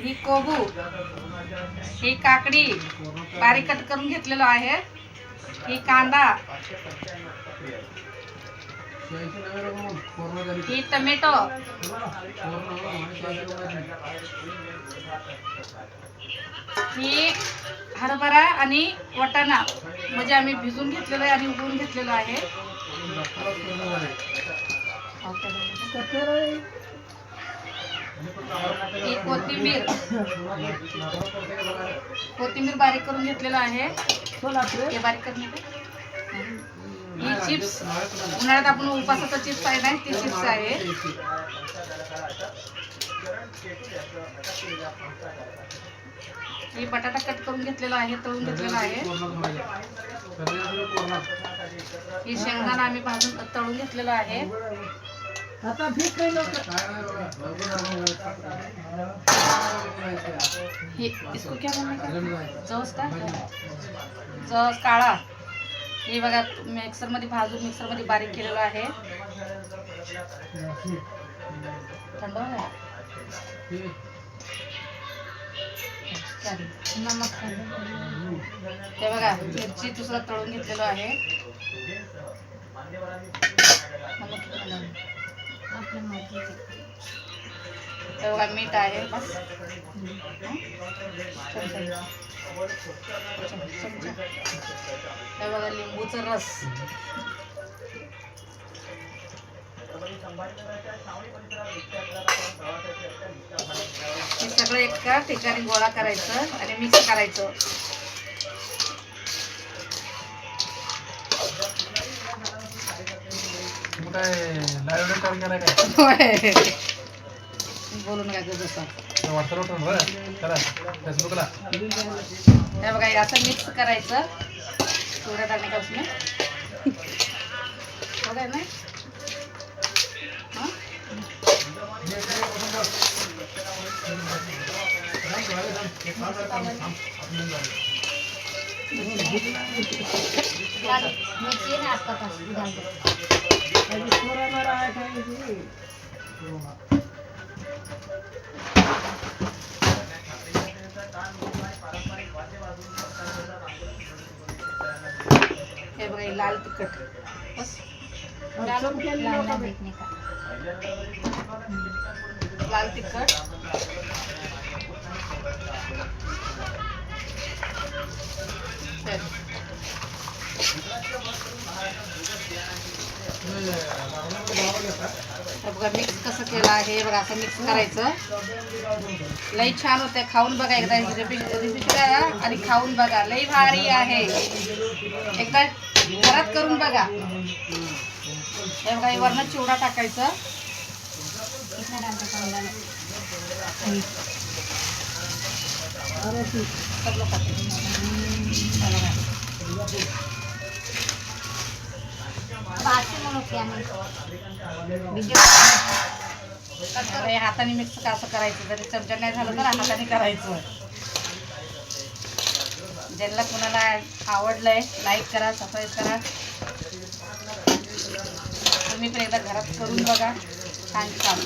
ही कोबू, ही काकडी बारीक कट करून घेतलेलो आहे, ही कांदा, ही टोमॅटो, ही हरभरा आणि वाटाणा म्हणजे आम्ही भिजून घेतलेलं आहे आणि उकळून घेतलेलं आहे. ही कोथिंबीर बारीक करून घेतलेलं आहे, हे बारीक करून ही चिप्स उन्हाळ्यात आपण उपासाचा चिप्स आहे ना, ती चिप्स आहे. ही बटाटा कट करून घेतलेला आहे, तळून घेतलेला आहे. ही शेंगदाणा आम्ही भाजून तळून घेतलेला आहे. इसको क्या बोलणे जवस का जवस काळा, हे बघा मिक्सरमध्ये भाजून मिक्सरमध्ये बारीक केलेलं आहे. थंड हे बघा मिरची दुसरा तळून घेतलेलं आहे. हे बघा मीठ आहे बस. हे बघा लिंबूचा रस. हे सगळं एका ठिकाणी गोळा करायचं आणि मिक्स करायचं. बोलू नका जसं हे बघा असं मिक्स करायचं. थोडं टाकणे का उसमें थोडं ना हे बघा लाल तिखट बस. लाल तिखट बघा मिक्स कसं केलं आहे. बघा असं मिक्स करायचं. लई छान होते. खाऊन बघा एकदा रेसिपी करा आणि खाऊन बघा. लई भारी आहे. एकदा घरात करून बघा. हे बघा वरनं चिवडा टाकायचं. हाताने मिक्स कसं करायचं. जरी चमचा नाही झालं तर हाताने करायचं. ज्यांना कुणाला आवडलंय लाईक करा, सबस्क्राईब करा. तुम्ही पण एकदा घरात करून बघा. छान छान.